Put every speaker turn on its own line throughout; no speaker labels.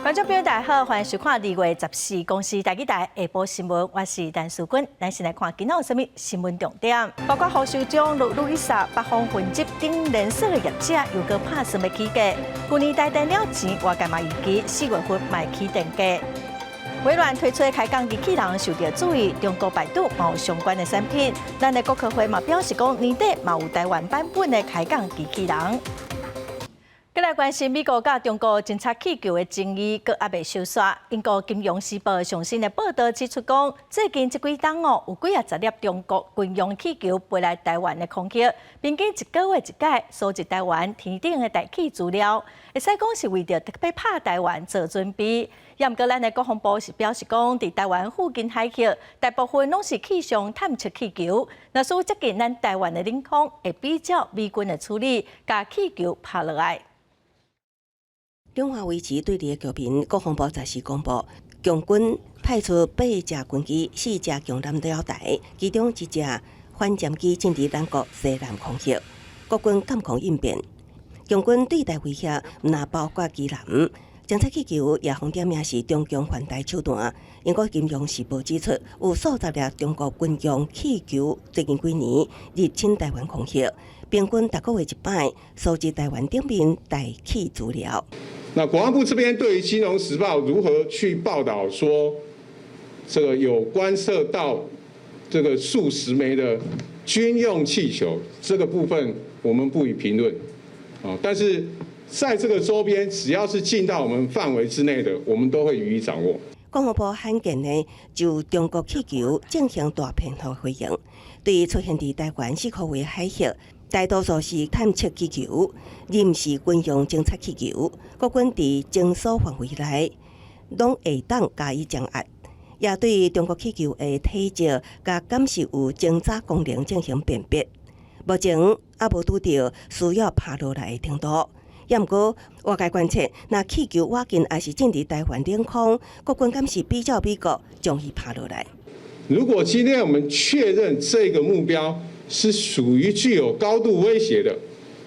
观众朋友，大家好，欢迎收看2月14公司台记台下晡新闻，我是陈淑君。咱先来看今仔有啥物新闻重点。包括何首长、路易莎、北方混集等连锁的业者，又搁拍算要起价。去年台电了钱，外界嘛预期4月份卖起电价。微软推出的开讲机器人受到注意，中国百度嘛有相关的产品。咱的国科会嘛表示讲，年底嘛有台湾版本的开讲机器人。再来关心美国甲中国侦察气球的争议，阁还未收煞。英国《金融时报》上新的报道指出讲，最近这几档有几十粒中国军用气球飞来台湾的空隙，并经1个月一改，收集台湾天顶的大气资料，会使讲是为着特别拍台湾做准备。也毋过，咱的国防部是表示讲，伫台湾附近海域，大部分拢是气象探测气球，若属接近咱台湾的领空，会比照美军的处理，把气球拍落来。
两岸维持对立的局面，国防部14公布，共军派出8架军机、4架强舰鸟台，其中1架反舰机进入咱国西南空域，国军敢抗应变。共军对台威胁毋但包括基南，侦察气球也风点也是中共反台手段。英国《金融时报》指出，有数十粒中国军用气球最近几年入侵台湾空域，平均1个月一摆，收集台湾顶面大气资料。
那国防部这边对于《金融时报》如何去报道说，这个有观测到这个数十枚的军用气球这个部分，我们不予评论，但是在这个周边，只要是进到我们范围之内的，我们都会予以掌握。
国防部罕见的就中国气球进行大片头回应，对于出现伫台湾4个月海域。大多数是探测气球，任是军用侦察气球，国军伫侦索范围内，拢会当加以掌握，也对中国气球的体积甲敢是有侦查功能进行辨别。目前还无拄到需要拍落来的程度。也毋过，外界观测，若气球挖近还是进入台湾领空，国军敢是比照美国将伊拍落来。
如果今天我们确认这个目标是属于具有高度威胁的，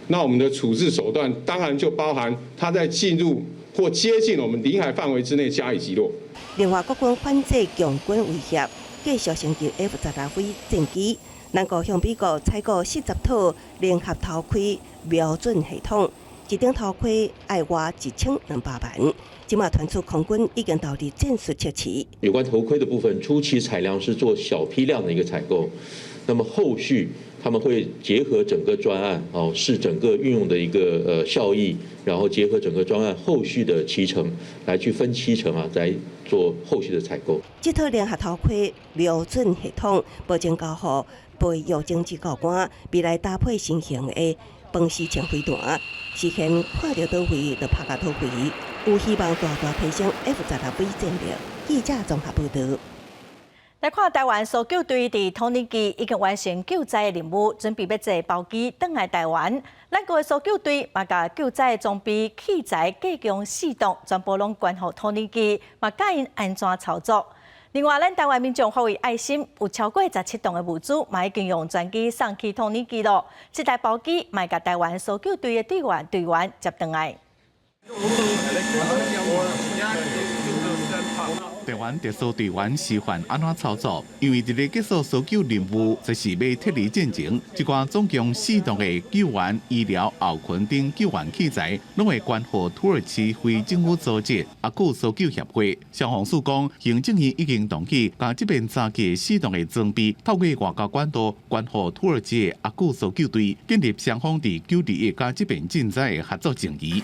那我们的处置手段当然就包含它在进入或接近我们领海范围之内加以击落。
另外，国军反制强军威胁，继续升级 F-16战机，咱国向美国采购40套联合头盔瞄准系统，一顶头盔要花1200万。今嘛传出空军已经到底战术测试。
有关头盔的部分，初期采量是做小批量的一个采购。那么后续他们会结合整个专案，视整个运用的一个效益，然后结合整个专案后续的期程来去分期程来做后续的采购。
这套联合头盔瞄准系统保证交付被药政治高官，未来搭配新型的防视枪飞弹，实现看到倒位就拍甲倒位，有希望大大提升 F-16战力。记者综合报道。
来看台湾搜救队伫土耳其已经完成救灾的任务，准备要坐包机返来台湾。咱国的搜救队嘛，甲救灾装备、器材、各种系统全部拢关乎土耳其，嘛教因安怎操作。另外，咱台湾民众发挥爱心，有超过17吨的物资，嘛已经用专机送去土耳其咯。这台包机嘛甲台湾搜救队的队员接返来。
台湾特殊队员示范安怎操作，因为伫咧结束搜救任务，就是要脱离战前，一寡总共4吨的救援、医疗、后勤等救援器材，拢会关乎土耳其非政府组织阿古搜救协会。消防署讲，行政院已经同意，将这边早期4吨的装备透过外交管道关乎土耳其的阿古搜救队，建立双方伫921甲这边赈灾的合作情谊。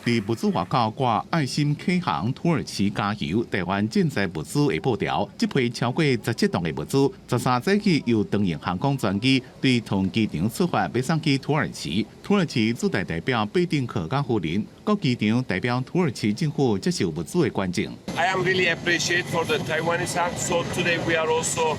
伫物资外交挂爱心启航土耳其加油台湾赈灾物资的报条，这批超过17吨的物资，13早起由东营航空专机对同机场出发，要送去土耳其。土耳其驻台代表贝丁可加夫人，各机场代表土耳其政府接受物资的关键。
I am really appreciate for the Taiwanese hand. So today we are also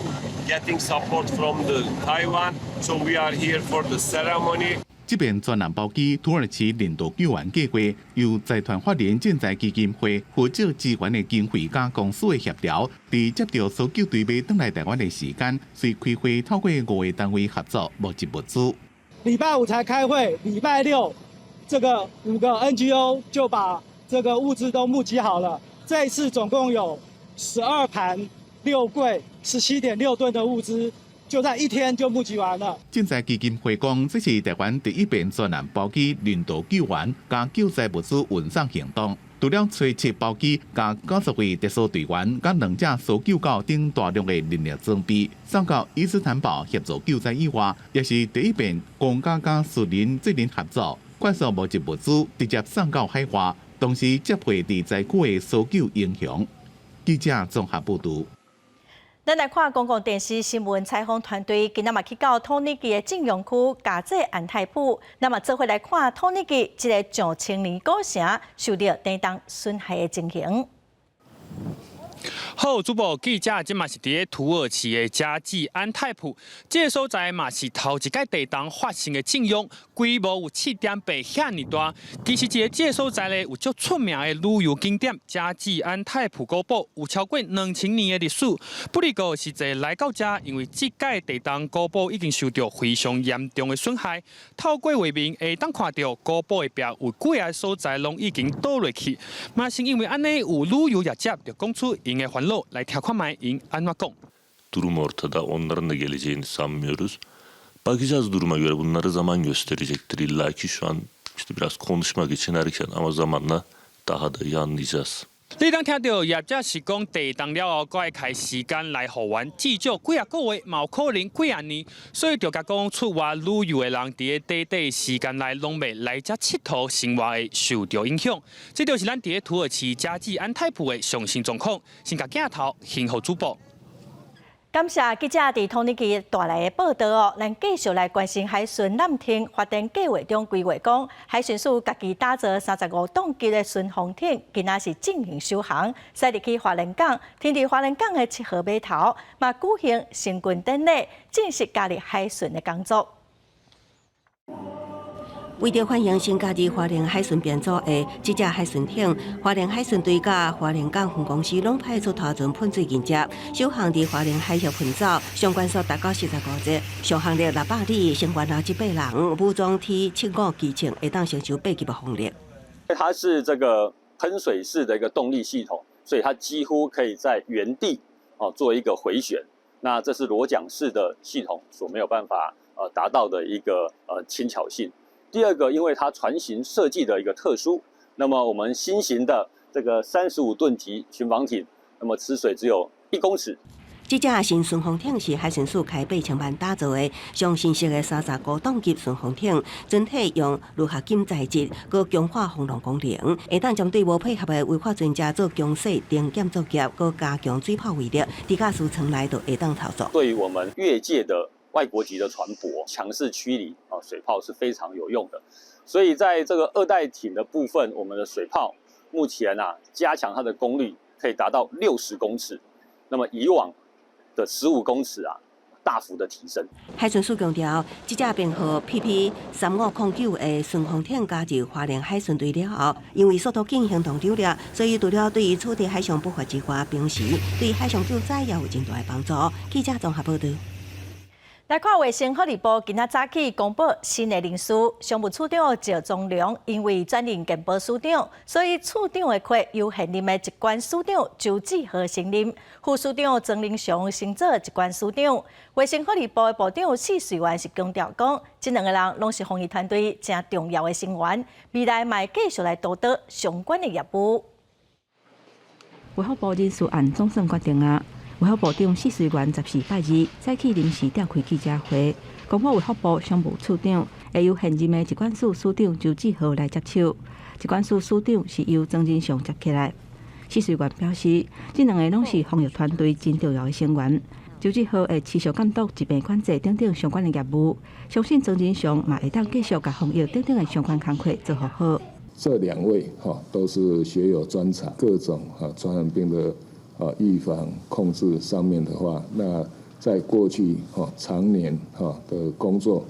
getting support from the Taiwan. So we are here for the ceremony.
这边专案包机土耳其人道救援计划，由财团法人赈灾基金会负责支援的经费加公司的协调，在接到搜救队要返来台湾的时间，随开会透过5个单位合作募集物资。
礼拜5才开会，礼拜6这个5个 NGO 就把这这个物资都募集好了。这一次总共有12盘6柜17.6吨的物资，就在1天就募集完了。
正在基金会讲，这是台湾第一遍专案包机轮渡救援加救灾物资运送行动。除了吹7包机加90位特殊队员，甲2架搜救舰等大量的人力装备，送到伊斯坦堡协助救灾以外，也是第一遍公家甲私人责任合作，快速募集物资，直接送到海外，同时接回伫灾区的搜救英雄。记者综合报道。
咱来看公共电视新闻采访团队，今仔嘛去到土耳其的正阳区加济安泰普，那么做伙来看土耳其这个上千年古城受到地动损害的情形。
好，主播记者即嘛是伫土耳其的加济安泰普，这个所在嘛是头一届地动发生的正阳，规模有7.8遐尼大。其实这个所在咧有足出名的旅游景点加济安泰普古堡，有超过2000年的历史。不过是一来到这，因为这届地动古堡已经受到非常严重的损害。透过画面会当看到古堡的壁有几个所在拢已经倒落去，嘛是因为安尼有旅游业者就讲出因的烦恼。来听看卖因安怎讲。
Durum ortada, onların da geleceğini sanmıyoruz. Bakacağız duruma göre, bunları zaman gösterecektir. İlla ki şu an işte biraz konuşmak için erken ama zamanla daha da iyi anlayacağız.
你当听到业者是讲地动了后，该开时间来复原，至少几啊个月，嘛有可能几啊年，所以就甲讲出外旅游的人伫个短时间内拢未来遮佚佗，生活会受到影响。这就是咱伫土耳其加济安泰普的上新状况。先甲镜头幸福主播。
感谢记者伫土耳其带来的报道哦，咱继续来关心海巡南天发展计划中规划讲，海巡署家己打造35吨级的巡防艇，今仔是进行首航，驶入去花莲港，天伫花莲港的7号码头，嘛举行升军典礼，正式加入海巡的工作。
为着欢迎新加入花莲海巡编组的这架海巡艇，花莲海巡队甲花莲港分公司拢派出头船喷水舰只，首航伫花莲海峡喷走，相关数达到45只，上航力600里，成员100人，武装 T75机枪会当承受8级的风力。
它是这个喷水式的一个动力系统，所以它几乎可以在原地做一个回旋。那这是螺桨式的系统所没有办法达到的一个轻巧性。第二个，因为它船型设计的一个特殊，那么我们新型的这个35吨级巡防艇，那么吃水只有1公尺。
这架新巡防艇是海巡署开8,000万打造的上新式的35吨级巡防艇，整体用铝合金材质，佮强化防浪功能，会当针对无配合的违法船只做强势定检作业，佮加强水炮威力，伫驾驶舱内就会当操作。
对于我们越界的外国籍的船舶，强势驱离水炮是非常有用的。所以在这个2代艇的部分，我们的水炮目前加强它的功率可以达到60公尺，那么以往的15公尺大幅的提升。
海巡署强调，这架编号 PP3509的巡防艇加入花莲海巡队了后，因为速度紧、行动流利，所以除了对于处理海上不法之外，平时对海上救灾也有真大的帮助。记者综合报道。
来看卫生福利部今仔早起公布新的人事，商务处长赵宗良因为转任健保署长，所以处长的缺由现任的一贯署长周志豪承任，副署长曾林祥升做一贯署长。卫生福利部的部长施瑞元是强调讲，这2个人拢是防疫团队正重要的成员，未来嘛继续来督导相关的业务。
卫福部人事案总算决定啊。卫福部长施瑞元14拜二早起临时召开记者会，公布卫福部商务处长会由现任的疾管署署长周志豪来接手，疾管署署长是由曾仁祥接起来。施瑞元表示，这2个拢是防疫团队真重要的成员。周志豪会持续监督疾病管制等等相关的业务，相信曾仁祥嘛会当继续甲防疫等等的相关工作做好。
这2位都是学有专长，各种传染病的预防控制上面的话，那在过去常年的工作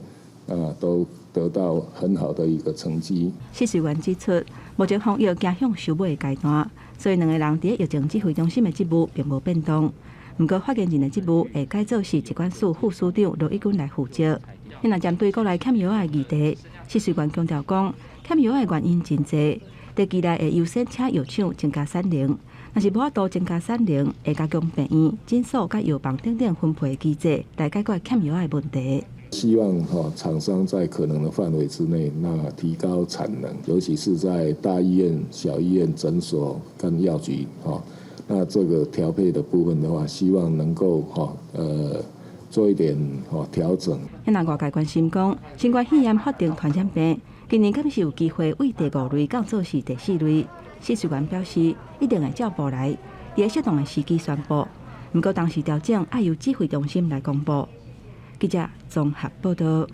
都得到很好的一个成绩。施
瑞元指出，目前防疫走向收尾的阶段，所以2个人伫疫情指挥中心的职务并无变动。不过发言人的职务会改做是疾管署副署长罗义军来负责。因若针对国内欠药的议题，施瑞元强调讲，欠药的原因真多。短期内会优先请药厂增加产能。若是无法度增加产能，会加强病院、诊所甲药房等等分配机制，来解决欠药的问题。
希望厂商在可能的范围之内，那提高产能，尤其是在大医院、小医院、诊所跟药局那这个调配的部分的话，希望能够做一点调整。
那外界关心讲，新冠肺炎法定传染病，今年敢是有机会为第5类降做是第4类？试水员表示，一定会照步来，伫适当的时机宣布。不过当时调整要由指挥中心来公布。记者综合报道。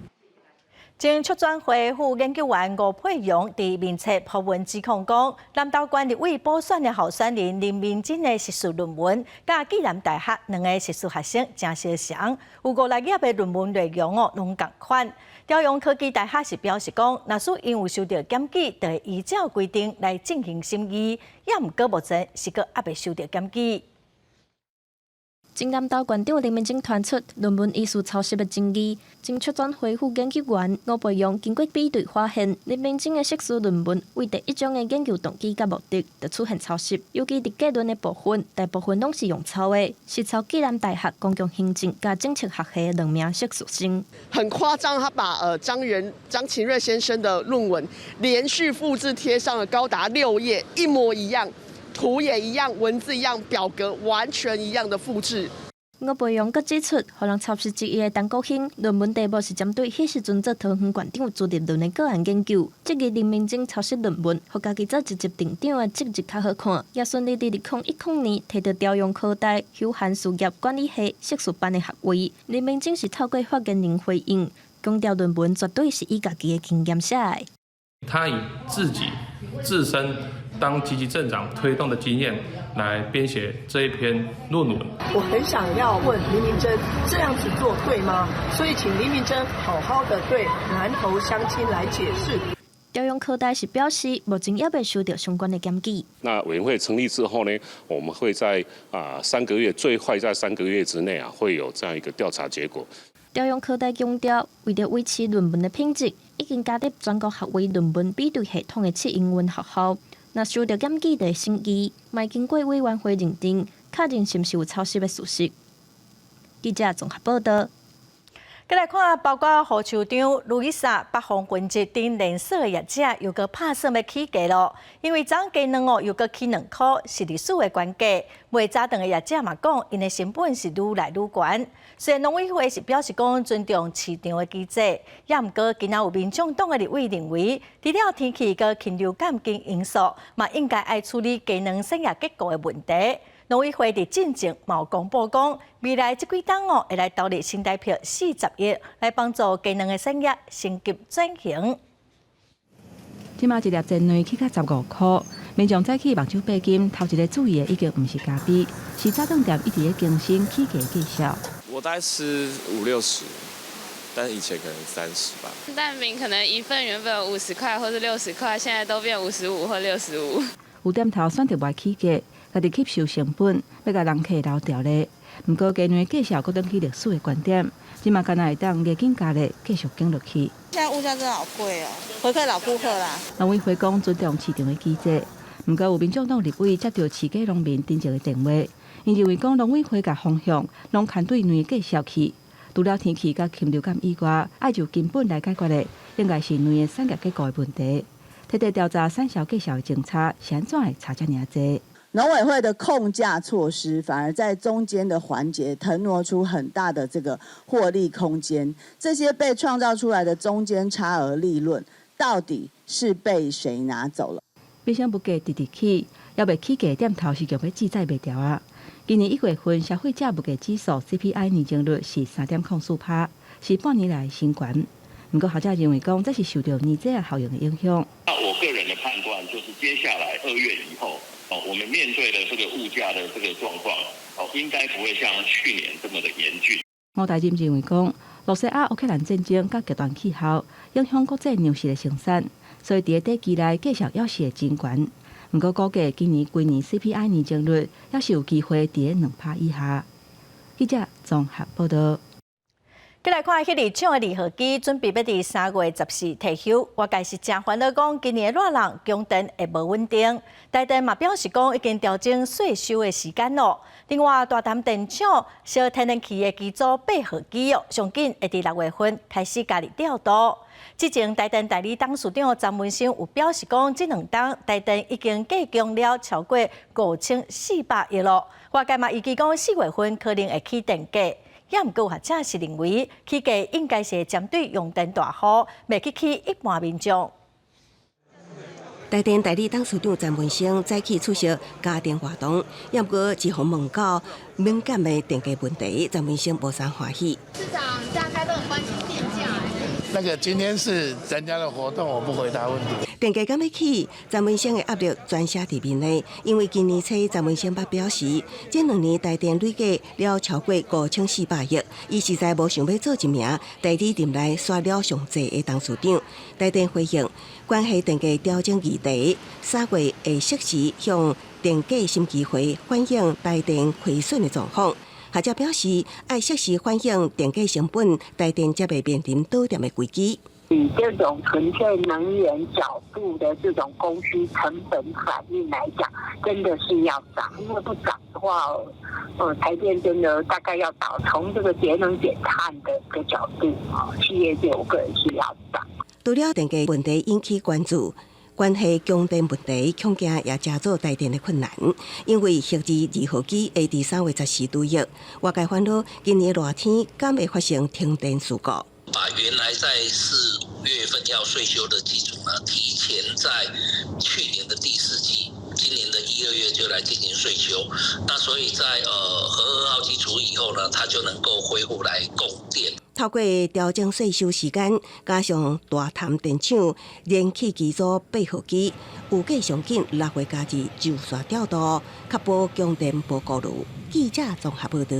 经出转会副研究员吴佩荣伫面册发文指控讲，南投县立委补选的候选人林明珍的学术论文，甲暨南大学2个学术学生真相像，有5类页的论文内容拢同款。朝阳科技大学是表示讲，若是因有受到检举，就会依照规定来进行审议，也毋过目前是个还未受到检举。
经南投县长林明珍传出论文疑似抄袭的争议，经出转会副研究员吴培勇经过比对发现，林明珍的硕士论文为第一种的研究动机甲目的，就出现抄袭。尤其伫结论的部分，大部分拢是用抄的，是抄暨南大学公共行政甲政策学系的2名硕士生。
很夸张，他把张勤瑞先生的论文连续复制贴上了高达6页，一模一样。图也一样，文字一样，表格完全一样的复制。
吴培勇阁指出，互人抄袭之一的陈国兴论文题目是针对迄时阵做桃园县长朱立伦的个案研究，质疑林明珍抄袭论文，互家己做一级店长的职业较好看，也顺利伫2010年摕到朝阳科大休闲事业管理系硕士班的学位。林明珍是透过发言人回应，强调论文绝对是以家己的经验写的。
他以自身当积极镇长推动的经验来编写这一篇论文。
我很想要问林明珍，这样子做对吗？所以请林明珍好好的对南投乡亲来解释。
朝阳科大是表示，目前也未收到相关的检举。
那委员会成立之后呢，我们会在3个月，最快在3个月之内会有这样一个调查结果。
朝阳科大强调，为了维持论文的品质，已经加入全国学位论文比对系统的7英文学校。若受到检举的审议，未经过委员会认定，确认是毋是有抄袭的事实。记者综合报道。
再来看，包括胡市长、路易莎、北方云集等连锁的业者，又搁拍算要起价咯。因为涨价2又搁起2块，是历史的关键。卖早顿的业者嘛讲，因的成本是愈来愈悬。虽然农委会是表示讲尊重市场的机制，也毋过今仔有民众党的立委认为，除了天气佮禽流感等因素，嘛应该爱处理鸡卵生涯结构的问题。农委会伫进前有公布讲，未来这几档会来投入新台币40亿，来帮助鸡卵的产业升级转型。
即马一粒煎卵起价15块，民众早起目睭八金，头一个注意的已经毋是咖啡，是早顿店一直咧更新起价绩效。
我大概吃50-60，但是以前可能30吧。
蛋饼可能一份原本50块或是60块，现在都变55或65。
有店头选择袂起价。家己吸收成本，要甲人客留条咧。毋过鸡卵介绍搁登去历史的观点，即嘛敢若会当加紧加力，继续经落去。
现在物价真的好贵哦，回馈老顾客啦。
农委会讲尊重市场的机制，毋过有民众党立委接到市价农民真正的电话，因认为讲农委会甲方向拢牵对卵介绍去，除了天气甲禽流感以外，爱就根本来解决的，应该是卵的产业结构的问题。彻底调查产销介绍的政策是安怎会差遮尔济？
农委会的控价措施，反而在中间的环节腾挪出很大的这个获利空间。这些被创造出来的中间差额利润，到底是被谁拿走了？
比上不价直直起，要袂起价店头是强要记载袂掉啊！今年1月份消费者物价指数 CPI 年增率是3.04%，是半年来新高。不过学者认为讲，这是受到年节效应的影响。
那我个人的判断就是，接下来2月以后。我们面对的这个物价的这个状况，应该不会像去年这么的严峻。
吴大任认为讲，罗西亚乌克兰战争甲极端气候影响国际粮食的生产，所以伫短期内继续要是会真悬。不过估计今年规年 CPI 年增率也是有机会伫2%以下。记者综合报道。
再来看迄日抢的离合机，准备要伫3月14退休。外界是真烦恼，讲今年热浪供电会无稳定。台电嘛表示讲已经调整税收的时间咯。另外，大潭电厂小天然气的机组8号机上紧会伫6月份开始加入调度。之前台电代理董事长张文生有表示讲，这2档台电已经计供了超过5400亿咯。外界嘛预计讲4月份可能会起电价。也毋过，学者是认为起价应该是针对用电大户，未去起一般民众。
台电代理董事长张文生早起出席家电活动，也毋过只互问到敏感的电价问题，张文生无啥欢喜。
市长大家都很关心电价。
那个今天是人家的活动，我不回答问题。
电价敢要起，张文生的压力全写伫面内，因为今年初张文生捌表示，这2年台电累计了超过5400亿，伊实在无想要做一名代理店内刷了上济的董事长。台电回应，关系电价调整议题，3月会适时向电价审计会反映台电亏损的状况。学者表示，爱适时反映电价成本，台电才袂面临倒店的危机。
以这种纯粹能源角度的这种供需成本反应来讲，真的是要涨，因为不涨的话，台电真的大概要倒。从这个节能减碳的一个角度，企业界我个人是要涨。
除了电价问题引起关注。关系供电问题，恐惊也加做台电的困难，因为核二2号机会伫3月14对役，外界烦恼今年热天敢会发生停电事故。
把原来在4、5月份要税收的基础呢，提前在去年的第4季，今年的1、2月就来进行税收。那所以在核2号机除以后呢，它就能够恢复来供电。
透过调整税收时间，加上大潭电厂燃气机组8号机，预计上紧6月加至就线调度，确保供电无顾虑。记者综合报道。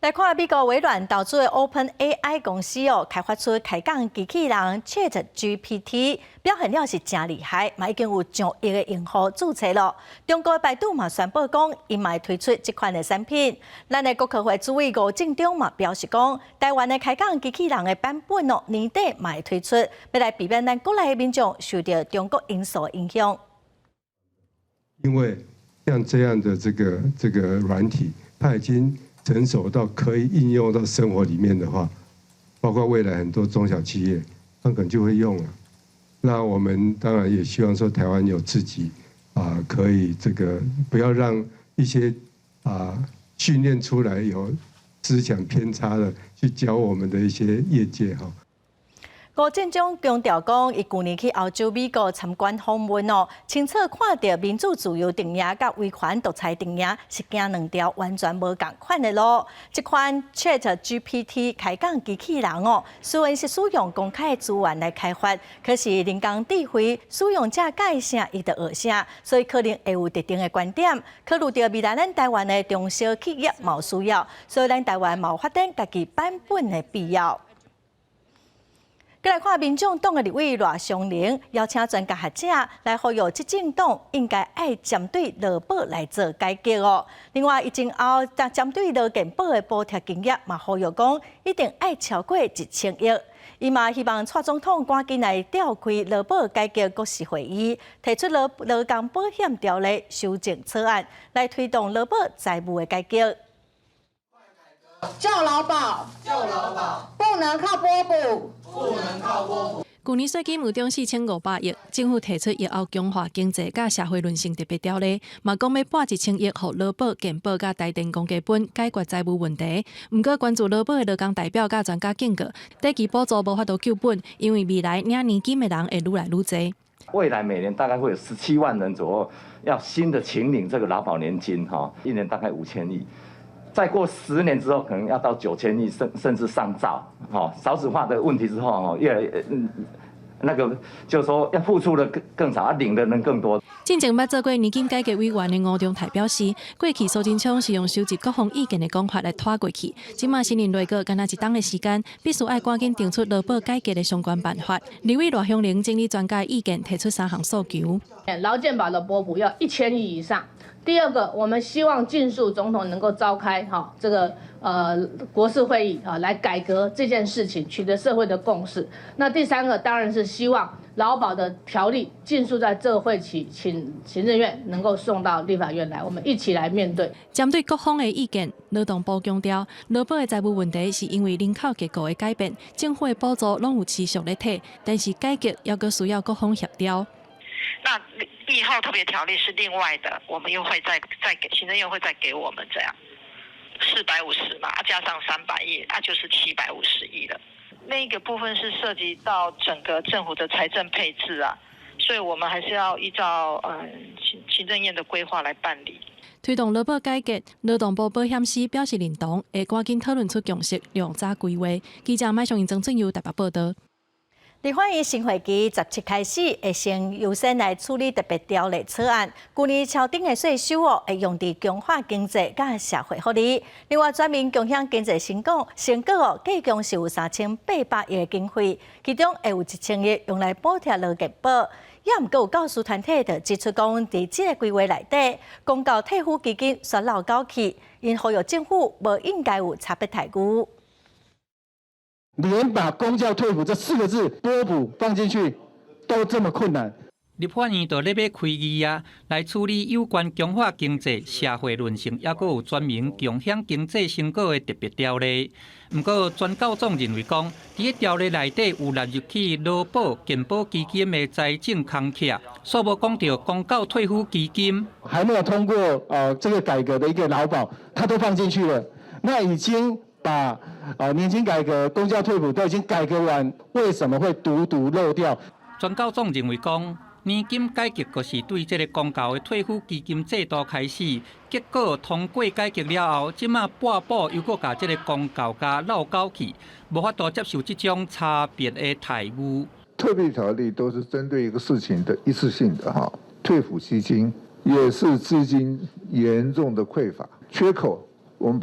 来看美国微软投资的 OpenAI 公司开发出开讲机器人 ChatGPT， 表现了是真厉害，嘛已经有上亿的用户注册了。中国的百度嘛宣布讲，伊嘛推出这款的产品。咱的国科会主委吴正中嘛表示讲，台湾的开讲机器人的版本年底嘛会推出，要来避免咱国内的民众受到中国因素影响。
因为像这样的这个软体，它已经成熟到可以应用到生活里面的话，包括未来很多中小企业，它可能就会用了。那我们当然也希望说，台湾有自己可以这个不要让一些训练出来有思想偏差的去教我们的一些业界哈。
吴正中强调讲，伊去年去欧洲、美国参观访问清楚看到民主自由定义甲威权独裁定义是行2条完全无共款的路。这款 ChatGPT 开讲机器人虽然是使用公开的资源来开发，可是人工智慧使用者改啥伊就学啥，所以可能会有特定的观点。考虑到未来咱台湾的中小企业嘛有需要，所以咱台湾嘛有发展家己版本的必要。再来看民众党的立委赖香伶邀请专家学者来呼吁执政党应该爱针对劳保来做改革另外，疫情后针对劳健保的补贴金额嘛呼吁讲一定爱超过1000亿。伊嘛希望蔡总统赶紧来召开劳保改革国事会议，提出劳工保险条例修正草案，来推动劳保财务的改革。
救劳保，不能靠拨补。
去年税金有中4500亿，政府提出疫后强化经济甲社会韧性特别条例，嘛讲要拨1000亿，互劳保、健保甲台电公家本解决债务问题。毋过，关注劳保的劳工代表甲专家警告，短期补助无法度救本，因为未来领年金的人会愈来愈多。
未来每年大概会有17万人左右要新的请领这个劳保年金，一年大概5000亿。再过10年之后，可能要到9000亿，甚至上兆。少子化的问题之后，越来越就是说要付出的更少，领的人更多。
进前捌做过年金改革委员的吴中泰表示，过去苏贞昌是用收集各方意见的讲法来拖过去，即马新年内阁干那1档的时间，必须爱赶紧定出劳保改革的相关办法。立委赖香伶整理专家的意见，提出3项诉求：
劳健保的拨补要1000亿以上。
第二个，我们希望尽速总统能够召开这个国事会议来改革这件事情，取得社会的共识。那第三个当然是希望劳保的条例尽速在这个会期请行政院能够送到立法院来，我们一起来面对。
针对各方的意见，劳动部强调，劳保的财务问题是因为人口结构的改变，政府的补助拢有持续在提，但是改革也阁需要各方协调。
那1号特别条例是另外的，我们又会再给行政院会再给我们这样450嘛，加上300亿，就是750亿了。那个部分是涉及到整个政府的财政配置啊，所以我们还是要依照行政院的规划来办理。
推动劳保改革，劳动部保险司表示认同，会赶紧讨论出共识，量早规划。记者麦尚英、曾俊佑台北报道。
立法院新会期17开始，会先优先来处理特别条例草案。去年超顶的税收会用伫强化经济甲社会福利。另外，全面共享经济成果计共是有3800亿的经费，其中会有1000亿用来补贴劳健保。也毋过有教师团体就指出讲，伫这个规划内底，公告退抚基金煞漏搞去，因呼吁政府无应该有差别待遇。
连把公教退抚这4个字拨补放进去都这么困难。
立法院就咧要开议啊，来处理有关强化经济社会韧性，也阁有专门共享经济成果的特别条例。不过，专教总认为讲，伫个条例内底有纳入去劳保、健保基金的财政空隙，所无讲到公教退抚基金
还没有通过这个改革的一个劳保，它都放进去了，那已经把年金改革、公教退抚都已经改革完，为什么会独漏掉？
专教总认为讲，年金改革就是对这个公教的退抚基金制度开始，结果通过改革了后，即马半步又搁把这个公教加漏搞去，无法度接受这种差别的待遇。
特别条例都是针对一个事情的一次性的哈，退抚基金也是资金严重的匮乏缺口，我们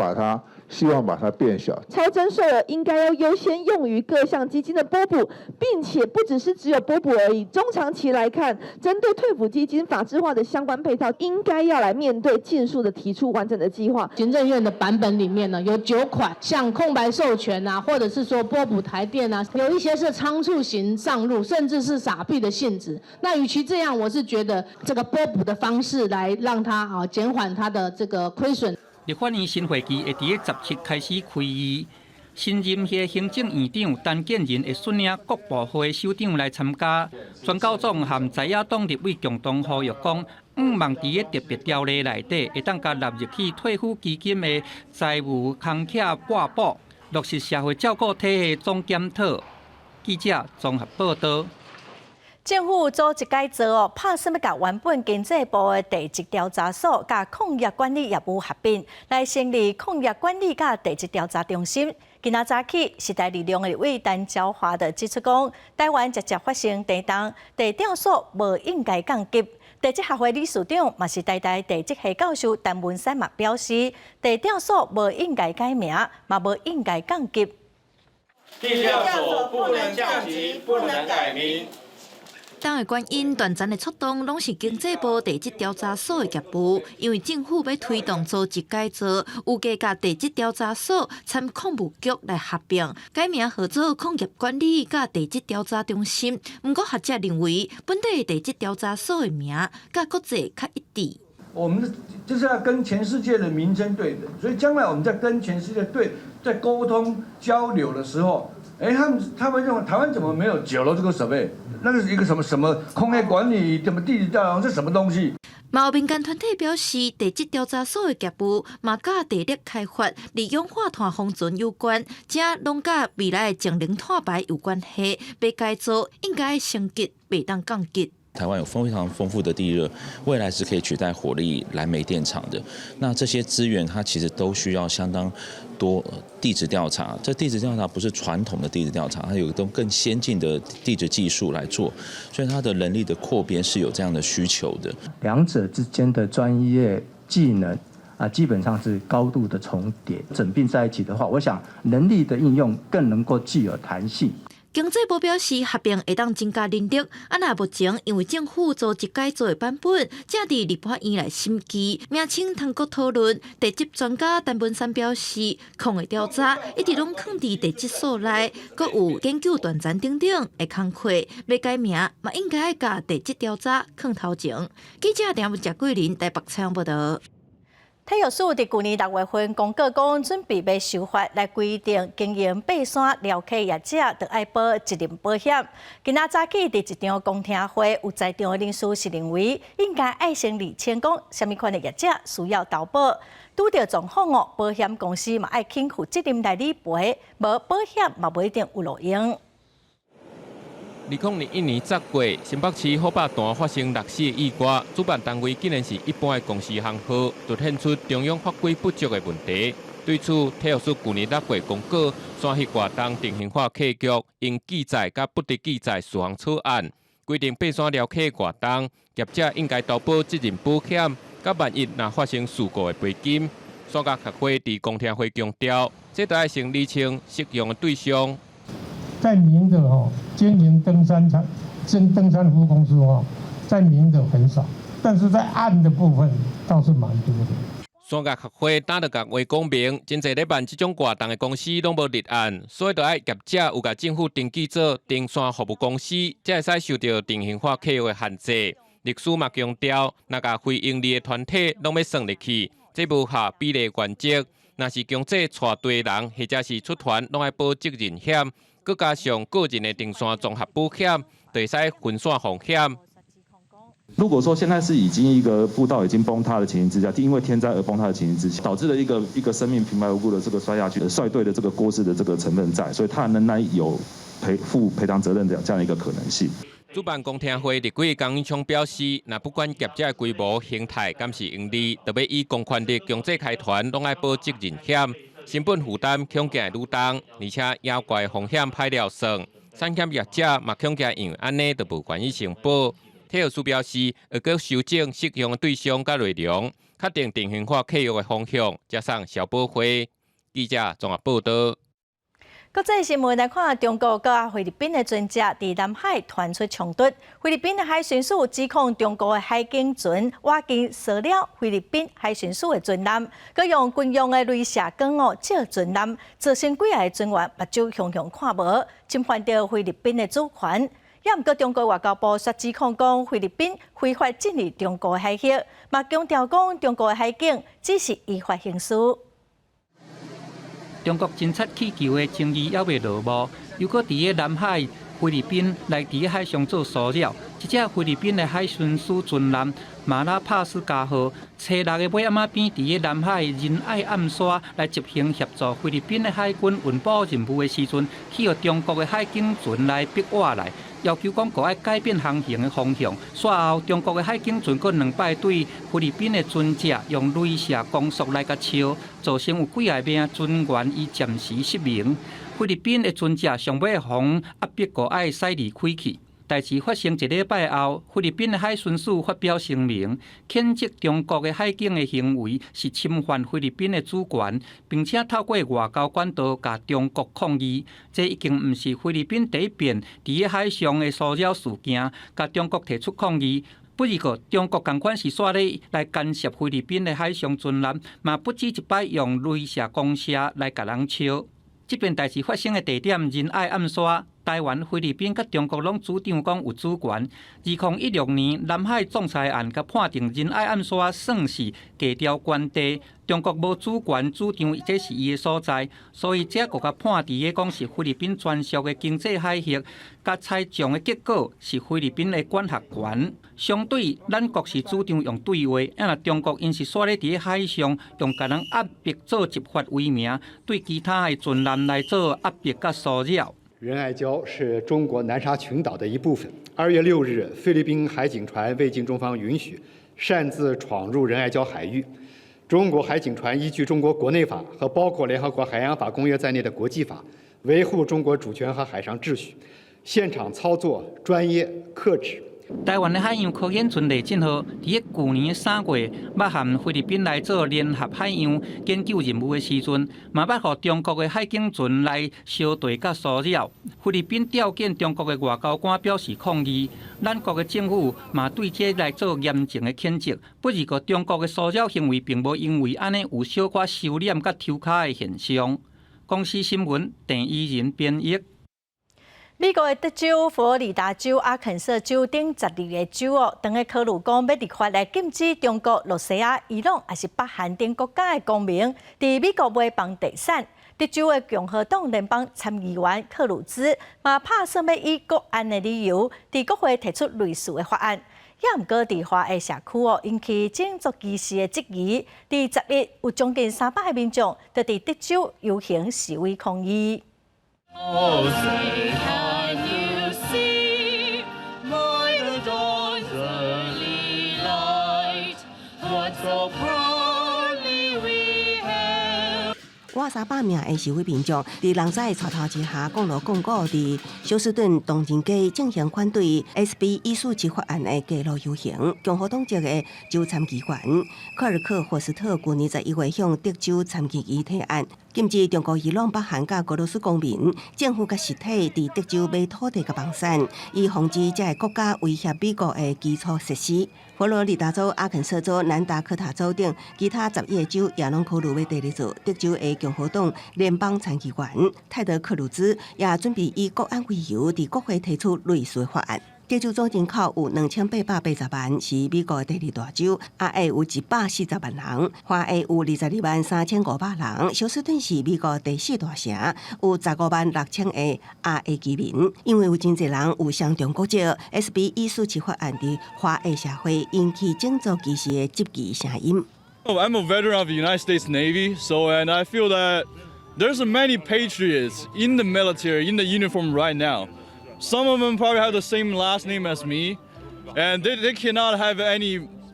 希望把它变小。
超征税额应该要优先用于各项基金的拨补，并且不只有拨补而已。中长期来看，针对退抚基金法制化的相关配套，应该要来面对，尽速的提出完整的计划。
行政院的版本里面呢，有9款，像空白授权啊，或者是说拨补台电啊，有一些是仓促型上路，甚至是撒币的性质。那与其这样，我是觉得这个拨补的方式来让它减缓它的这个亏损。
立法院新会期会伫个17开始开议，新任的行政院长陈建仁会率领各部会首长来参加。专教总和在野党立委共同呼吁讲，望伫个特别条例内底会当加纳入去退抚基金的财务空隙拨补，落实社会照顾体系总检讨。记者综合报道。
政府组一改造拍算要甲原本经济部的地质调查所、甲矿业管理业务合并，来成立矿业管理甲地质调查中心。今仔早起，时代力量的立委陈椒华就指出讲，台湾直接发生地动，地调所无应该降级。地质学会理事长嘛是台大地质系教授陈文山嘛表示，地调所无应该改名，嘛无应该降级。
地调所不能降级，不能改名。
党的原因短暂的出动，拢是经济部地质调查所的业务，因为政府要推动组织改造，有加甲地质调查所参矿务局来合并，改名号做矿业管理甲地质调查中心。不过学者认为，本地地质调查所的名甲国际较一致。
我们就是要跟全世界的民生对等，所以将来我们在跟全世界在沟通交流的时候，他们认为台湾怎么没有9楼这个设备？那个是一个什么空业管理，什么地质调查，这什么东西？
嘛有民间团体表示，地质调查所的业务嘛甲地力开发、利用化碳封存有关，这拢甲未来的净零碳排有关系。被改造应该升级，袂当降级。
台湾有非常丰富的地热，未来是可以取代火力、燃煤电厂的。那这些资源，它其实都需要相当多地质调查。这地质调查不是传统的地质调查，它有更先进的地质技术来做，所以它的人力的扩编是有这样的需求的。
两者之间的专业技能基本上是高度的重叠，整并在一起的话，我想人力的应用更能够具有弹性。
经济部表示，合并会当增加人力。若目前因为政府做一改做的版本，正伫立法院来审议，名称通过讨论。地质专家陈文山表示，空的调查一直拢放伫地质所内，阁有研究断层等等的工课，要改名嘛应该甲地质调查放头前。记者陈文谢桂林台北采访报道。
体育署伫去年6月份公告讲，准备要修法来规定经营爬山撩客业者，着爱保责任保险。今仔早起伫一场公听会，有在场的人士是认为，应该爱先厘清讲，什么款的业者需要投保。拄着状况哦，保险公司嘛爱倾负责任来理赔，无保险嘛不一定有路用。
2021年10月，新北市虎北段发生6死的意外，主办单位竟然是一般的公司行号，凸显出中央法规不足的问题。对此，体育署去年6月公告，山系活动定型化客局应记载甲不得记载事项草案，规定爬山撩客活动业者应该投保责任保险，甲万一若发生事故的赔金。山甲学会伫公听会强调，这都要先厘清适用的对象。
在明的经营登山服务公司在明的很少，但是在暗的部分倒是蛮多的。
山岳学会打着甲话讲明，真侪咧办这种活动的公司拢无立案，所以就爱业者有甲政府登记做登山服务公司，才会使受到定型化契约的限制。律师嘛强调，若甲非营利的团体拢要算入去，这无合比例原则。若是强制带队人或者是出团，拢爱保责任险。佮加上个人的登山综合保险，就会使分散风险。
如果说现在是已经一个步道已经崩塌的情形之下，因为天灾而崩塌的情形之下，导致了一个生命平白无故的这个摔下去，率队的这个过失的这个成分在，所以他仍然有负赔偿责任的这样的一个可能性。
主办公听会立委江永昌表示，若不管业者的规模、形态，敢是盈利，特别以公权力强制开团，拢爱保责任险。成本负担恐惊会愈重，而且妖怪风险歹了算，产险业者嘛恐惊因为安尼就无愿意承保。体育署表示，会搁修正适用的对象甲内容，确定定型化契约的方向，加上消保费。记者综合报道。
国际新闻来看，中国甲菲律宾的船只伫南海传出冲突。菲律宾的海巡署指控中国的海警船挖进烧了菲律宾海巡署的船舰，佮用军用的镭射光照船舰，造成几个船员目睭向看无，侵犯到菲律宾的主权。也毋过，中国外交部却指控讲菲律宾非法进入中国的海域，嘛强调讲中国的海警只是依法行事。
中国侦察气球的争议还未落幕，又搁伫个南海菲律宾来伫个海上做骚扰，一只菲律宾的海巡署船舰马拉帕斯加号，初6个尾暗仔边伫个南海仁爱暗沙来执行协助菲律宾的海军运补任务的时阵，去互中国的海警船来逼挖来。要求讲，国爱改变航行的方向。随后，中国的海警船搁2摆对菲律宾的船只用镭射光束来甲照，造成有几个名船员已暂时失明。菲律宾的船只上尾防压迫国爱驶离开去。代志发生1礼拜后，菲律宾的海巡署发表声明，谴责中国的海警的行为是侵犯菲律宾的主权，并且透过外交管道甲中国抗议。这已经毋是菲律宾第一遍伫海上的骚扰事件，甲中国提出抗议。不过，中国同款是煞咧来干涉菲律宾的海上船舰，嘛不止一摆用镭射光射来甲人笑。这边代志发生的地点仁爱暗沙。台湾、菲律宾甲中国拢主张讲有主权。2016年南海仲裁案甲判定仁爱暗沙算是假条原地，中国无主权，主张这是伊的所在，所以这个甲判伫个讲是菲律宾专属的经济海域，甲裁定的结果是菲律宾的管辖权。相对，咱国是主张用对话，若中国因是煞咧伫海上用甲人压迫做执法为名，对其他的船舰来做压迫甲骚扰。
仁爱礁是中国南沙群岛的一部分。2月6日，菲律宾海警船未经中方允许，擅自闯入仁爱礁海域。中国海警船依据中国国内法和包括联合国海洋法公约在内的国际法，维护中国主权和海上秩序，现场操作专业、克制，
台湾的海洋科研船雷震号，伫去年3月，捌和菲律宾来做联合海洋研究任务的时阵，嘛捌互中国的海警船来相对甲骚扰。菲律宾吊见中国的外交官表示抗议，咱国的政府嘛对这来做严正的谴责。不过，中国的骚扰行为并无因为安尼有小可收敛甲抽卡的现象。公司新闻郑依仁编译。
美国的德州、佛罗里达州、阿肯色州等12个州当个考虑讲要立法来禁止中国、罗西亚、伊朗还是北韩等国家的公民伫美国买房地产。德州的共和党联邦参议员克鲁兹嘛拍算要以国安的理由，伫国会提出类似的法案。也毋过伫华裔社区引起种族歧视的质疑。伫10日有将近300个民众就伫德州游行示威抗议。
Oh, say, can you see by the dawn's early light what so proudly we hailed?
我300名的示威民众伫人灾带头之下，公路公告伫休斯顿东京街进行反对 SB 147法案的街路游行。共和党籍的州参议员科尔克霍斯特去年11月向德州参议院提案，禁止中国、伊朗、北韩甲俄罗斯公民、政府甲实体伫德州买土地甲房产，以防止这个国家威胁美国的基础设施。佛罗里达州、阿肯色州、南达科他州等其他11个州也拢考虑要第二做。德州的共和党联邦参议员泰德·克鲁兹也准备以国安为由，伫国会提出类似法案。德州总人口有2880万，是美国第2大州，亚裔有140万人，华裔有22万3500人。休斯顿是美国第4大城，有15万6000个亚裔居民。因为有真侪人有双重国籍 ，SB 147法案伫华裔社会引起种族歧视的积极声音。
I'm a veteran of the United States Navy, and I feel that there's many patriots in the military, in the uniform right now. Some of them probably have the same last name as me, and they cannot have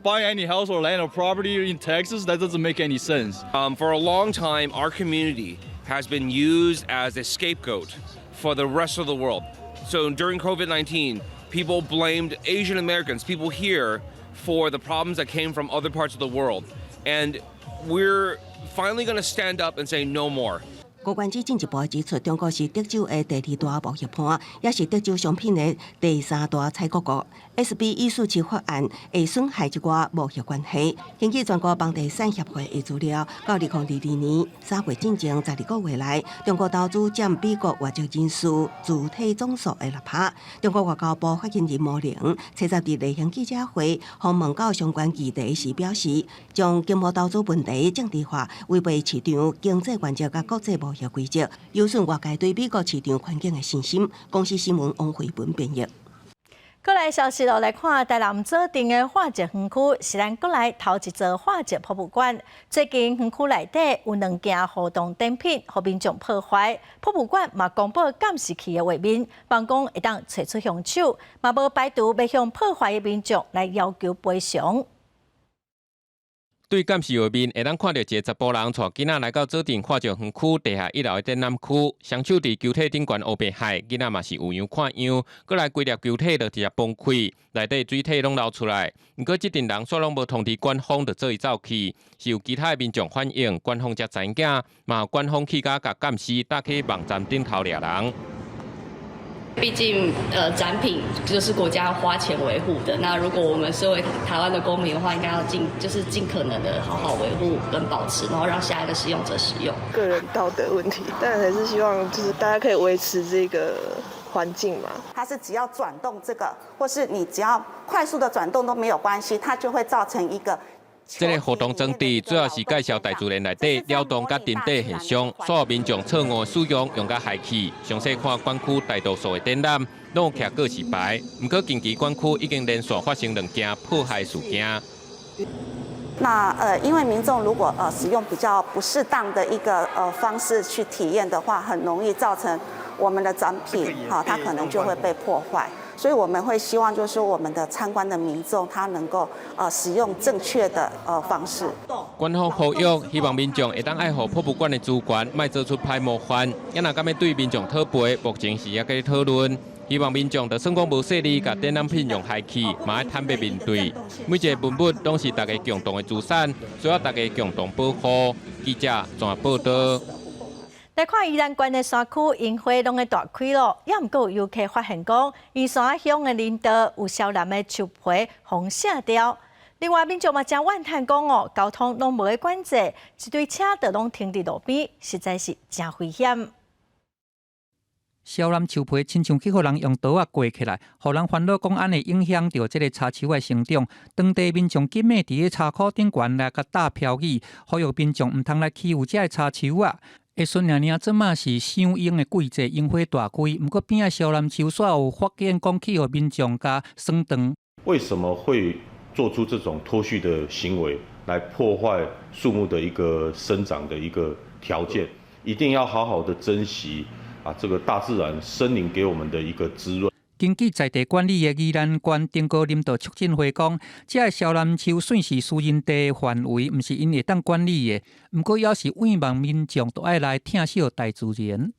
buy any house or land or property in Texas. That doesn't make any sense.
For a long time, our community has been used as a scapegoat for the rest of the world. So during COVID-19, people blamed Asian Americans, people here, for the problems that came from other parts of the world. And we're finally going to stand up and say no more.
高官指进一步指出，中国是德州的第2大贸易盘，也是德州商品的第3大采购国。SB 147法案会损害一寡贸易关系。根据全国房地产协会的资料，到2022年3月进前12个月来，中国投资占美国外籍人数主体总数的6%。中国外交部发言人毛宁7日伫例行记者会，访问到相关议题时表示，将经贸投资问题政治化，违背市场经济原则甲国际贸易规则，有损外界对美国市场环境的信心。公司新闻王慧文编译。
过来消息来看，台南指定的化石园区是咱国内头一座化石博物馆。最近园区内底有2件互动展品，互民众破坏。博物馆嘛公布监视器的画面，望讲会当找出凶手，嘛无排除要向破坏的民众来要求赔偿。
对监视画面，会当看到一个查甫人带囡仔来到指定化石园区地下1楼的展览区，双手伫球体顶悬乌白海，囡仔嘛是有样看样，过来规粒球体就直接崩溃，内底水体拢流出来。不过这阵人煞拢无通知官方，就做伊走去，是有其他的民众反映，官方才知影，嘛有官方去甲监视搭去网站顶头掠人。
毕竟，展品就是国家花钱维护的。那如果我们身为台湾的公民的话，应该要尽可能的好好维护跟保持，然后让下一个使用者使用。
个人道德问题，但还是希望大家可以维持这个环境嘛。
它是只要转动这个，或是你只要快速的转动都没有关系，它就会造成一个。
这个活动装置主要是介绍大自然内底撩动甲沉底现象，所有民众错误使用甲害气。详细看馆区大多数的展览，拢有徛告示牌。不过近期馆区已经连续发生2件破坏事件。
那因为民众如果使用比较不适当的一个方式去体验的话，很容易造成我们的展品它可能就会被破坏。所以我们会希望，就是说我们的参观的民众，他能够使用正确的方式。
官方呼吁，希望民众会当爱护博物馆的资源，莫做出歹模范。也若敢要对民众讨赔，目前是也在讨论。希望民众就算讲无势力，甲展览品用害去，嘛要坦白面对。每一个文物都是大家共同的资产，需要大家共同保护。记者全报道。
来看宜兰县的山区樱花拢会大开咯，也毋过有游客发现讲，宜山乡的林道有小蓝的树皮红射掉。另外，民众嘛真怨叹讲哦，交通拢无个管制，一堆车就拢停伫路边，实在是真危险。
小蓝树皮亲像去互人用刀啊割起来，互人烦恼讲安尼影响到这个柴树的生长。当地民众紧密伫个柴棵顶悬来甲打飘语，呼吁民众毋通来欺负这个柴树啊。下顺年这嘛是赏樱的季节，樱花大开，毋过边仔小蓝树煞有发现讲去互民众甲耍断。
为什么会做出这种脱序的行为，来破坏树木的一个生长的一个条件？一定要好好的珍惜这个大自然森林给我们的一个滋润。
根据在地管理的宜兰县中高林道促进会讲，这个小蓝树算是私人地范围，毋是因会当管理的。毋过，要是慰望民众，都爱来疼惜大自然。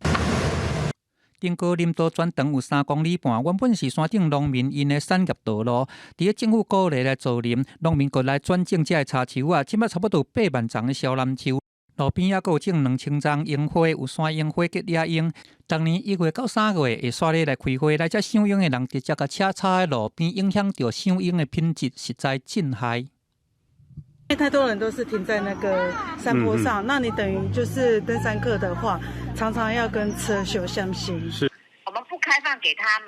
中高林道全长有3公里半，原本是山顶农民因的产业道路。伫个政府鼓励来造林，农民过来转种这个柴树啊，即摆差不多8万丛的小蓝树。路边还有种2000丛樱花，有山樱花、吉野樱。当年1月到3月会刷咧来开花，来这赏樱的人直接甲车插在路边，影响到赏樱的品质，实在震撼。
因为太多人都是停在那个山坡上，那你等于就是登山客的话，常常要跟车修相行。
是，我们不开放给他们，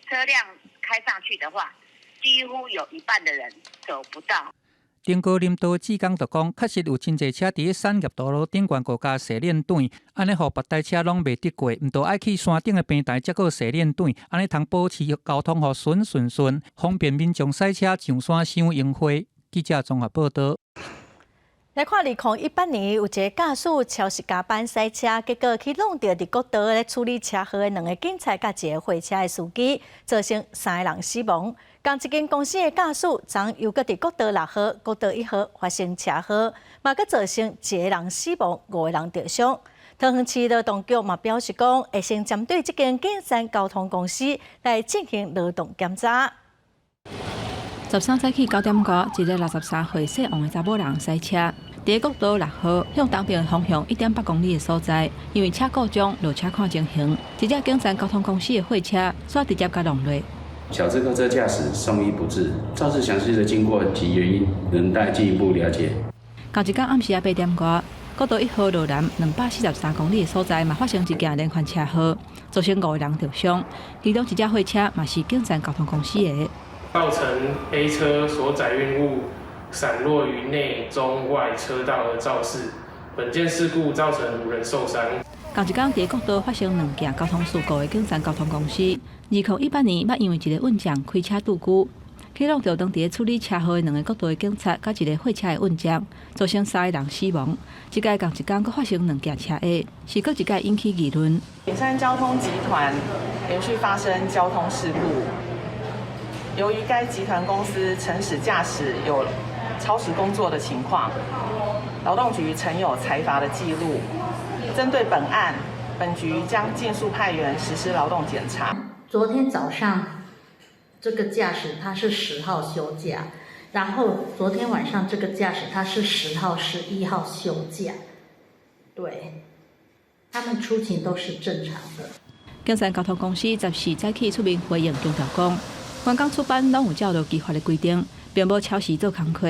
车辆开上去的话，几乎有一半的人走不到。
中高林道志工就讲，确实有真侪车伫产业道路顶悬国家洗链段，安尼互别台车拢袂得过，毋着爱去山顶的平台才个洗链段，安尼通保持交通互顺，方便民众驶车上山赏樱花。记者综合报道。
来看2018年，有一个驾驶超时加班驶车，结果去弄到伫国道咧处理车祸的2个警察甲1个货车的司机，造成3个人死亡。同一间公司的驾驶昨又搁伫国道6号、国道1号发生车祸，嘛搁造成1个人死亡，5个人受伤。桃园市劳动局嘛表示讲，会先针对这间建山交通公司来进行劳动检查。
13早起9点多，一个63岁姓王的查某人驶车，伫国道6号向东边方向1.8公里的所在，因为车故障落车看情形，一架建山交通公司的货车煞直接甲撞落。
小资客车驾驶送医不治，肇事详细的经过及原因仍待进一步了解。
同一天暗时8点多，国道1号路南243公里的所在嘛发生一件连环车祸，造成5个人受伤，其中一架货车嘛是建山交通公司的。
造成 A 车所载运物散落于内、中、外车道而肇事。本件事故造成5人受伤。
同一天，伫国道发生2件交通事故的建山交通公司，2018年捌因为一个运将开车拄久，去弄到当地处理车祸的2个国道的警察，甲一个货车的运将，造成3个人死亡。即个同一天，佫发生2件车祸，是佫一个引起议论。
景山交通集团连续发生交通事故。由于该集团公司诚实驾驶有超时工作的情况，劳动局曾有裁罚的记录。针对本案，本局将尽速派员实施劳动检查。
昨天早上，这个驾驶他是10号休假，然后昨天晚上这个驾驶他是10号、11号休假，对，他们出勤都是正常的。
建山交通公司14早起出面回应强调讲。员工出班拢有照着计划的规定，并无超时做工课。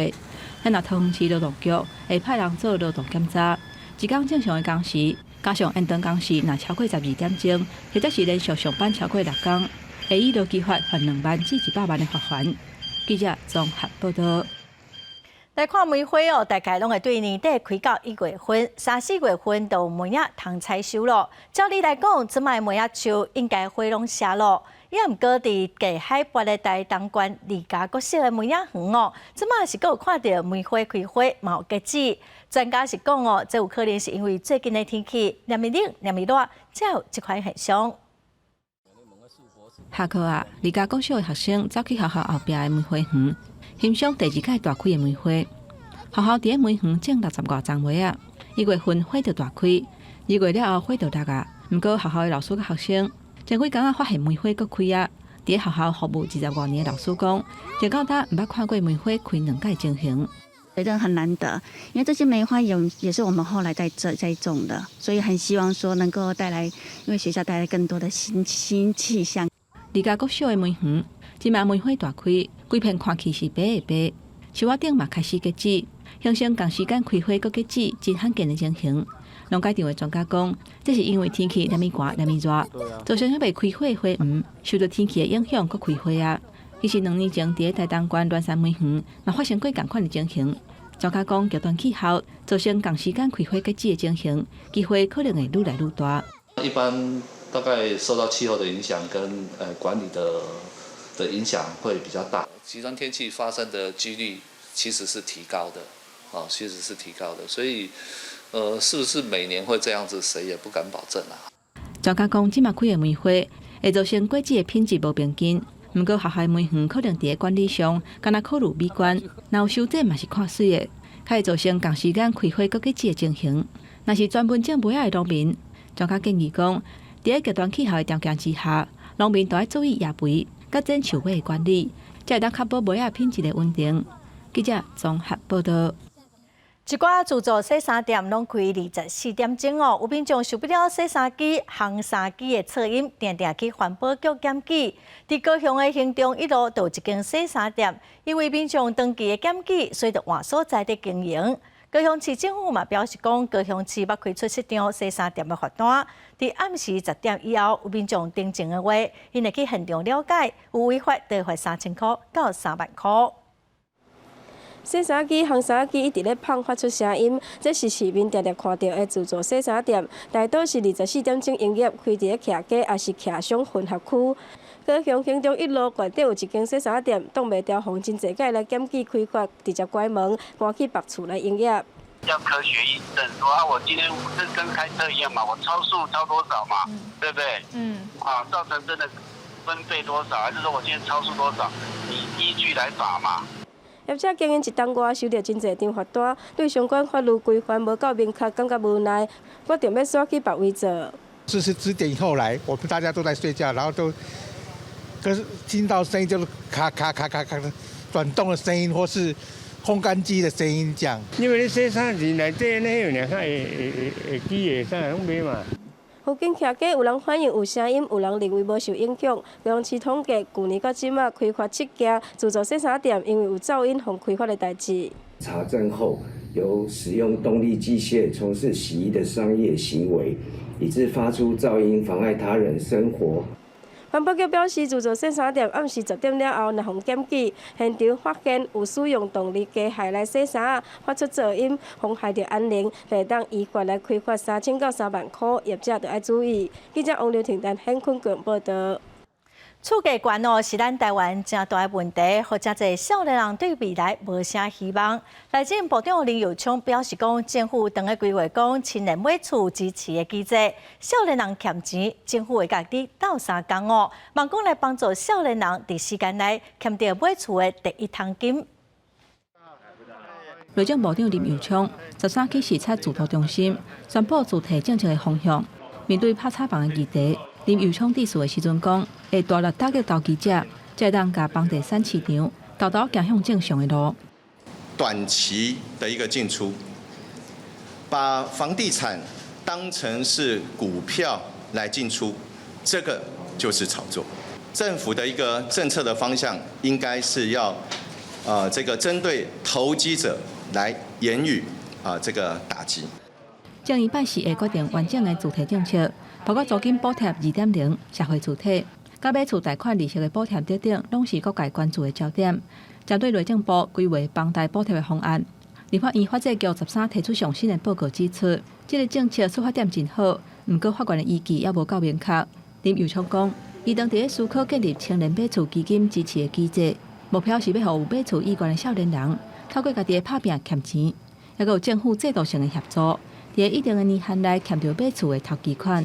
咱若桃园市劳动局会派人做劳动检查，一天正常的工时，加上延长工时，若超过12点钟，或者是连续上班超过6天，会依劳基法罚2万至100万的罚款。记者综合报道。
来看梅花哦，大概拢会对年底开到1月份、3、4月份都有梅仔通采收咯。照理来讲，即卖梅仔树应该花拢谢咯。也毋过伫隔海拔的大东关二家国小的梅仔园哦，即卖是阁有看到梅花开花，嘛有结子。专家是讲哦，这有可能是因为最近的天气黏咪冷、黏咪热，才有这款现象。
下课啊，二家国小的学生走去学校后壁的梅花园，欣赏第2届大开的梅花。学校伫个梅园种60多丛梅啊，1月份花就大开，2月了后花就落啊。毋过学校的老师甲学生前几天发现梅花搁开啊！伫学校服务25年的老师讲，就到他毋捌看过梅花开2届情形。
觉得很难得，因为这些梅花也是我们后来在种的，所以很希望说能够带来，因为学校带来更多的新气象。
离家国小的梅园，即卖梅花大开，规片看起是白的白，树仔顶嘛开始结籽，形成同时间开花搁结籽真罕见的情形。农改场的专家讲，这是因为天气那么寒、那么热，造成未开花的花园受到天气的影响，搁开花啊。其实2年前伫台东县乱山梅园嘛发生过同款的情形。专家讲，极端气候造成同时间开花结籽的情形，机会可能会愈来愈大。
一般大概受到气候的影响跟管理的影响会比较大，极端天气发生的几率其实是提高的，其实是提高的，所以是不是每年会这样子，谁也不敢保证啊。
专家讲，即卖开的梅花会造成果子的品质无平均。毋过，学校梅园可能伫管理上，敢若考虑美观，若有修整嘛是看水的，较会造成同时间开花搁结籽的情形。若是专门种梅仔的农民，专家建议讲，伫极端气候的条件之下，农民都要注意野肥、甲剪树尾的管理，才会当确保梅仔品质的稳定。记者综合报道。
一寡自助洗衫店拢开24点钟哦，有民众受不了洗衫机、烘衫机的噪音，定定去环保局检举。伫高雄的行中一路就有一间洗衫店，因为民众长期的检举，所以就换所在地经营。高雄市政府嘛表示讲，高雄市要开出7张洗衫店的罚单，伫暗时10点以后，有民众定情的话，因会去现场了解，有违法得罚3000块到3万块。
洗衫机、烘衫机一直咧放发出声音，这是市民常常看到的自助洗衫店，大多是24点钟营业，开伫咧徛街，也是徛商混合区。高雄行中一路内底有一间洗衫店，挡袂牢防真侪届来检举开发，直接关门，搬去别处来营业。
要科学验证，说我今天这跟开车一样嘛，我超速超多少嘛，对不对？造成真的分贝多少，还是说我今天超速多少，你依据来罚嘛？
业者经营1档外，收到真侪张罚单，对相关法律规范无够明确，感觉无奈，决定要刷去别位做。
10点以后来，我们大家都在睡觉，然后可是听到声音就是咔咔咔咔咔的转动的声音，或是烘干机的声音这样。
因为你洗衫是内底那有两下会机的啥拢没嘛。
附近徛街有人反映有声音，有人认为无受影响。高雄市统计，去年到即马开发7家自助洗衫店，因为有噪音互开发的代志。
查证后，有使用动力机械从事洗衣的商业行为，以致发出噪音，妨碍他人生活。
环保局表示，自助洗衫店暗时10点了后，若互检举，现场发现有使用动力机械来洗衫，发出噪音，妨害到安宁，会当依法来开罚3000到3万块，业者就要注意。记者王刘婷、陈显坤报道。
厝价悬哦，是咱台湾正大的问题，或者侪少年人对未来无啥希望。内政部长林佑昌表示讲，政府当个规划讲青年买厝支持的机制，少年人欠钱，政府会甲你斗相共哦，望讲来帮助少年人伫时间内欠着买厝的第一桶金。
内政部长林佑昌13日视察自助中心，宣布主题政策的方向。面对拍炒房的议题，林佑昌致辞的时阵讲，会大力打击投机者，才当甲房地产市场豆豆行向正常的路。
短期的一个进出，把房地产当成是股票来进出，这个就是炒作。政府的一个政策的方向应该是要，这个针对投机者来言语这个打击。
将于拜四会决定完整的主题政策，包括租金补贴2.0、社会主体、甲买厝贷款利息的补贴等等，拢是各界关注的焦点。针对内政部规划房贷补贴的方案，立法院法制局13提出上新的报告，指出，这个政策出发点真好，不过法院的依据也无够明确。林佑昌讲，伊当伫思考建立青年买厝基金支持的机制，目标是要让有买厝意愿的少年人透过家己的打拼欠钱，也有政府制度上的协助。在一定的年限内欠着买厝的头期款，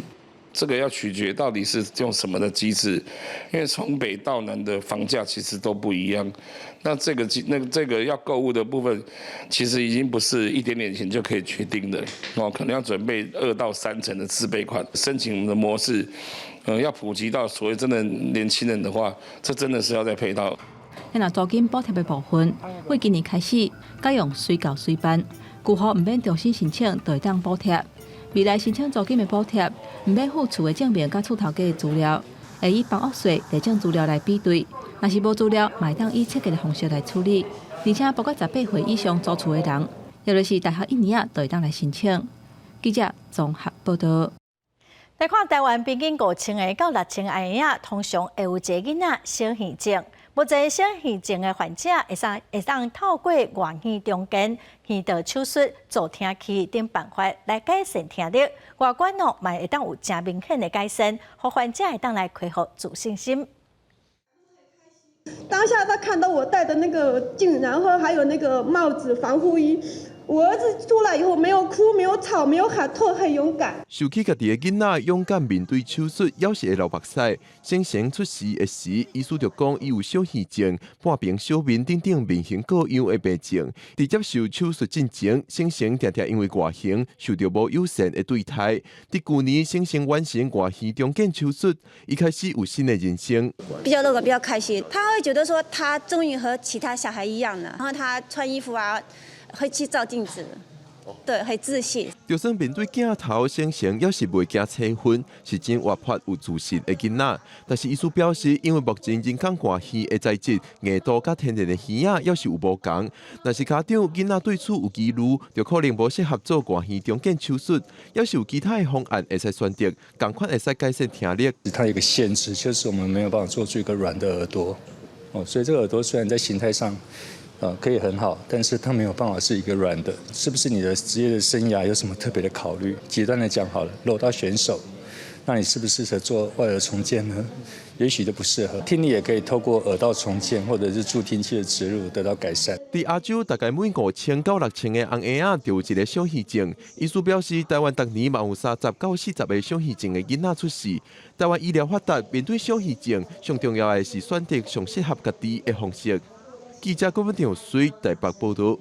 这个要取决到底是用什么的机制，因为从北到南的房价其实都不一样。那这个要购物的部分，其实已经不是一点点钱就可以决定的哦，可能要准备2到3成的自备款。申请的模式，要普及到所谓真的年轻人的话，这真的是要再配套。
那租金补贴的部分，为今年开始改用随到随办，旧户唔免重新申请就会当补贴。未来申请租金的补贴，唔免附厝的证明甲厝头家的资料，会以房屋税内政资料来比对。若是无资料，嘛会当以册格的方式来处理。而且包括18岁以上租厝的人，尤其是大学1年就会当来申请。记者综合报道。
来看台湾平均5000个到6000个婴仔，通常会有一个囡仔小耳症。目前小耳症的患者会当透过外耳中间耳道手术、助听器等办法来改善听力。外观嘛会当有真明显的改善，互患者会当来恢复自信心。
当下他看到我戴的那个镜，然后还有那个帽子、防护衣。我儿子出来以后没有哭、没有吵、没有喊痛，很勇敢。
想起家己的囡仔勇敢面对手术，要是会流目屎、先生出事的时，医师就讲伊有小耳症、半边小面等等面型各样的病症。伫接受手术进前，先生常常因为外形受到无友善的对待。伫去年，先生完成外耳中间手术，一开始有新的人生。
比较乐观，比较开心。他会觉得说，他终于和其他小孩一样了。然后他穿衣服啊。会去照镜子，对，很自信。
就算面对镜头，先生也是袂惊七分，是真活泼有自信的囡仔。但是医师表示，因为目前人工外耳的材质硬度甲天然的耳仔也是有无同。若是家长囡仔对此有疑虑，就可能无适合做外耳中间手术。要是有其他的方案，会使选择，同款会使改善听力。
它有一个限制，就是我们没有办法做出一个软的耳朵。所以这个耳朵虽然在形态上。可以很好，但是它没有办法是一个软的。是不是你的职业的生涯有什么特别的考虑？极端的讲好了，如果到选手，那你适不适合做外耳重建呢？也许都不适合。听力也可以透过耳道重建或者是助听器的植入得到改善。
在亚洲，大概每5000到6000个红婴仔就有一个小耳症。医师表示，台湾逐年嘛有30到40个小耳症的囡仔出世。台湾医疗发达，面对小耳症，上重要的是选择上适合家己的方式。记者郭文婷随台北报道。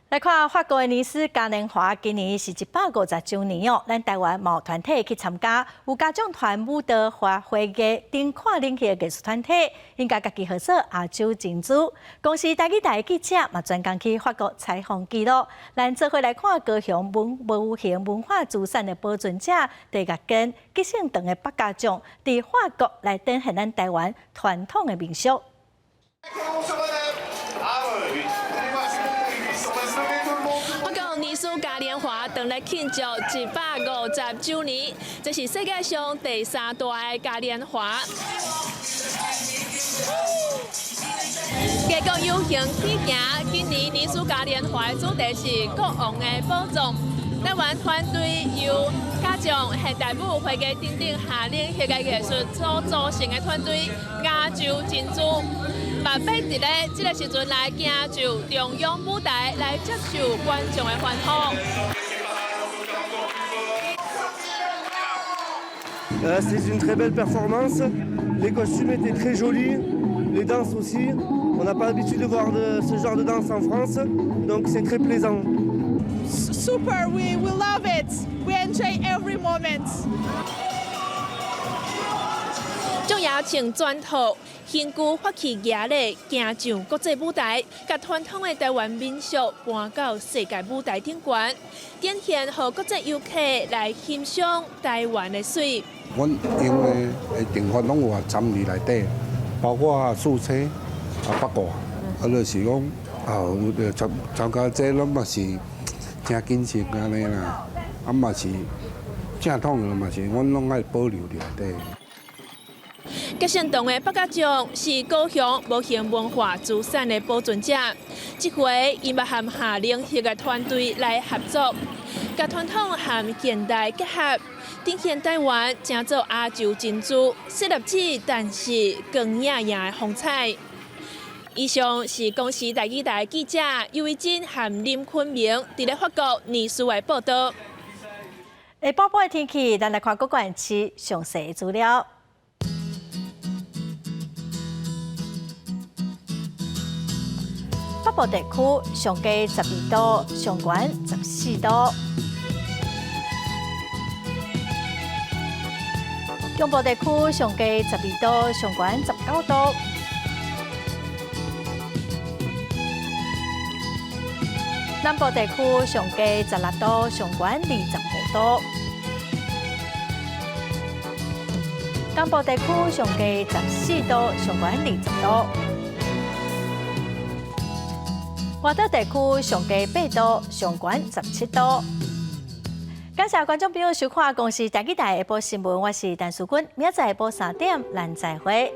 来看法国的尼斯嘉年华，今年是150周年哦。咱台湾毛团体去参加，有家长团、舞蹈、花卉艺等跨领域的艺术团体，因家己合作亚洲金珠。公司台的记者嘛专工去法国采访记录，咱做伙来看高雄无形文化资产的保存者第二根吉姓长的八家将，伫法国来展现咱台湾传统的民俗。
尼斯嘉年华等来庆祝150周年，这是世界上第3大的嘉年华。加国有形起行，今年尼斯嘉年华的主题是国王的宝藏。台湾团队由家长、现代舞、会艺等等下领域的艺术所组成的团队亚洲金珠，嘛要伫咧这个时阵来行就中央舞台来接受观众的欢呼。
C'est une très belle performance. Les costumes étaient très jolis, les danses aussi. On n'a pas l'habitude de voir ce genre de danse en France, donc c'est très plaisant.
Super, we love it. We enjoy every moment.
仲邀请全套新旧发起业咧行上国际舞台，甲传统的台湾民俗搬到世界舞台顶端，展现予国际游客来欣赏台湾的水。
阮用的定法拢有参与内底，包括素车、八卦，就是讲参加这拢嘛是真紧实安尼啦，嘛是正统的嘛是，阮拢爱保留伫内底。
吉姓堂的八家将是高雄无形文化资产的保存者，这回伊要和下领域的团队来合作，甲传统和现代结合，展现台湾正做亚洲金珠，设立起但是更艳艳的风采。以上是公司台语台记者尤维珍和林坤明伫咧法国尼斯的报道。
下晡晡的天气，咱来看各县市详细资料。北部地区上低12度，上悬14度。中部地区上低12度，上悬19度。南部地区上低16度，上悬25度。东部地区上低14度，上悬20度。外岛地区上低8度，上悬17度。感谢观众朋友收看《公视台记台下晡新闻》，我是陈淑君，明仔载下晡3点咱再会。